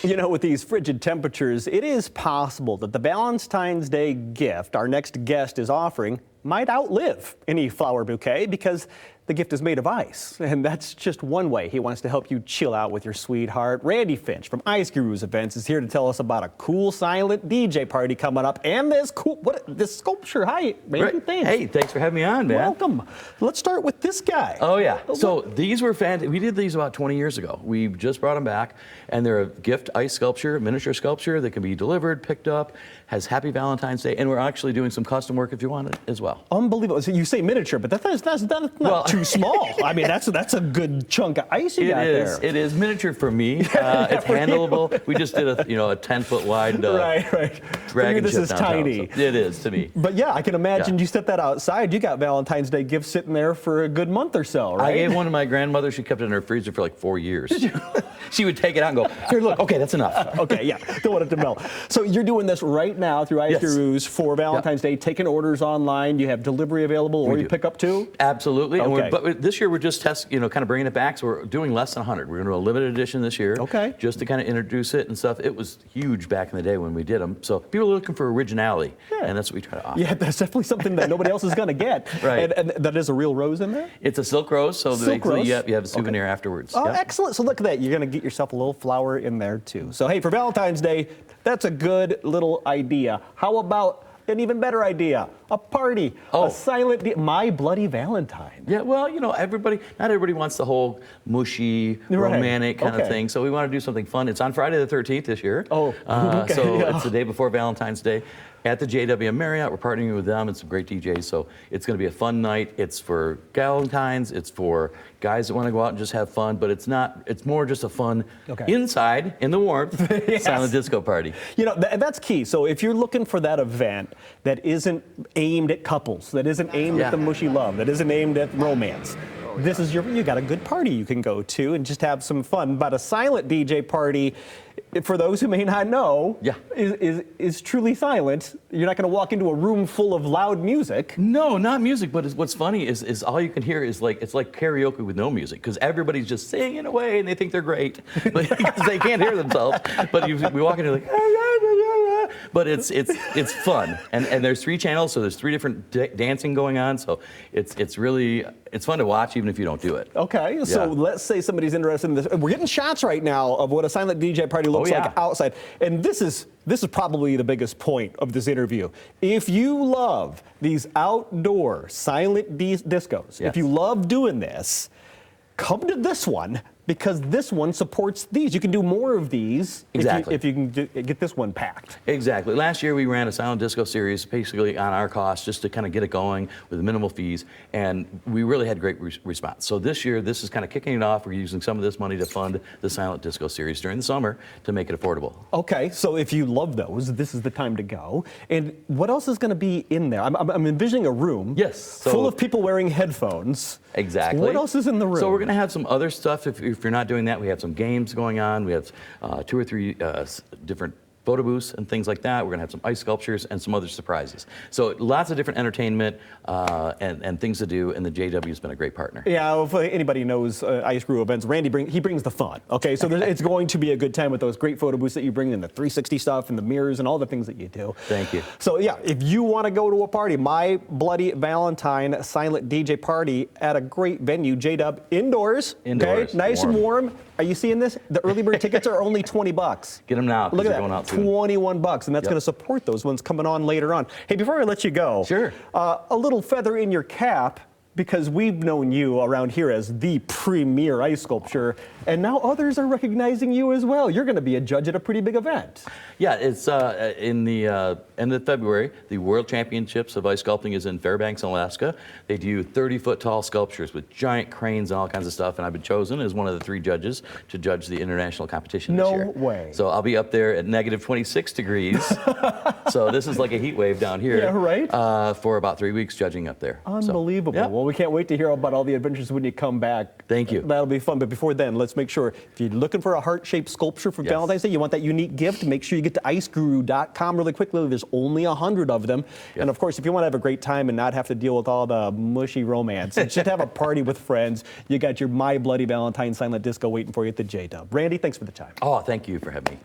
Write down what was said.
You know, with these frigid temperatures, it is possible that the Valentine's Day gift our next guest is offering might outlive any flower bouquet because the gift is made of ice. And that's just one way he wants to help you chill out with your sweetheart. Randy Finch from Ice Gurus Events is here to tell us about a cool silent DJ party coming up and this sculpture. Hi, Randy. Thanks. Hey, thanks for having me on, man. Welcome. Let's start with this guy. Oh, yeah. So these were fantastic. We did these about 20 years ago. We just brought them back, and they're a gift ice sculpture, miniature sculpture that can be delivered, picked up, has Happy Valentine's Day, and we're actually doing some custom work if you want it as well. Unbelievable. So you say miniature, but that's not too small. I mean, that's a good chunk of ice you got there. It is miniature for me. It's handleable. We just did a 10-foot wide dragon this ship is downtown, tiny. so it is to me. But yeah, I can imagine you set that outside. You got Valentine's Day gifts sitting there for a good month or so, right? I gave one to my grandmother. She kept it in her freezer for like 4 years. She would take it out and go, here, look, okay, that's enough. Okay, yeah, don't want it to melt. So you're doing this right now through Ice Gurus for Valentine's Day, taking orders online. You have delivery available, or you pick up too? Absolutely. Okay. But this year we're just kind of bringing it back. So we're doing less than 100. We're going to do a limited edition this year. Okay. Just to kind of introduce it and stuff. It was huge back in the day when we did them. So people are looking for originality, and that's what we try to offer. Yeah, that's definitely something that nobody else is going to get. Right. And that is a real rose in there? It's a silk rose, so you have a souvenir afterwards. Oh, excellent. So look at that. You're going to get yourself a little flower in there too. So hey, for Valentine's Day, that's a good little idea. How about an even better idea? A party, a silent My Bloody Valentine. Yeah, well, not everybody wants the whole mushy, romantic kind of thing. So we want to do something fun. It's on Friday the 13th this year. Oh, okay. So it's the day before Valentine's Day at the JW Marriott. We're partnering with them and some great DJs. So it's going to be a fun night. It's for Valentines. It's for guys that want to go out and just have fun. But it's more just a fun inside in the warmth silent disco party. That's key. So if you're looking for that event that isn't aimed at couples, that isn't aimed at the mushy love, that isn't aimed at romance, this is you got a good party you can go to and just have some fun. But a silent DJ party, for those who may not know, is truly silent. You're not going to walk into a room full of loud music. No, not music. But what's funny is all you can hear is it's like karaoke with no music, because everybody's just singing away and they think they're great, because they can't hear themselves. But we walk in and like. But it's fun, and there's 3 channels, so there's 3 different dancing going on. So it's fun to watch even if you don't do it. Okay, so let's say somebody's interested in this. We're getting shots right now of what a silent DJ party looks like outside, and this is probably the biggest point of this interview. If you love these outdoor silent discos, if you love doing this, come to this one, because this one supports these. You can do more of these if you can get this one packed. Exactly. Last year we ran a silent disco series basically on our cost, just to kind of get it going with minimal fees, and we really had great response. So this year, this is kind of kicking it off. We're using some of this money to fund the silent disco series during the summer to make it affordable. Okay, so if you love those, this is the time to go. And what else is going to be in there? I'm envisioning a room full of people wearing headphones. Exactly. What else is in the room? So we're going to have some other stuff. If you're not doing that, we have some games going on. We have 2 or 3 different photo booths and things like that. We're going to have some ice sculptures and some other surprises. So lots of different entertainment and things to do, and the JW has been a great partner. Yeah, if anybody knows Ice Guru Events, Randy brings the fun. Okay, so it's going to be a good time with those great photo booths that you bring, and the 360 stuff and the mirrors and all the things that you do. Thank you. So yeah, if you want to go to a party, My Bloody Valentine silent DJ party at a great venue, JW indoors. Okay, nice and warm. Are you seeing this? The early bird tickets are only $20. Get them now. Look at that, going out soon. $21, and that's going to support those ones coming on later on. Hey, before I let you go, a little feather in your cap, because we've known you around here as the premier ice sculpture, and now others are recognizing you as well. You're going to be a judge at a pretty big event. Yeah, it's in the end of February. The World Championships of Ice Sculpting is in Fairbanks, Alaska. They do 30-foot tall sculptures with giant cranes and all kinds of stuff, and I've been chosen as one of the 3 judges to judge the international competition this year. No way. So I'll be up there at negative 26 degrees. So this is like a heat wave down here. Yeah, right. For about 3 weeks judging up there. Unbelievable. So, Well, we can't wait to hear about all the adventures when you come back. Thank you. That'll be fun. But before then, let's make sure, if you're looking for a heart-shaped sculpture for Valentine's Day, you want that unique gift, make sure you get to iceguru.com really quickly. There's only 100 of them. And of course, if you want to have a great time and not have to deal with all the mushy romance, just have a party with friends, you got your My Bloody Valentine silent disco waiting for you at the JW. Randy, thanks for the time. Oh, thank you for having me.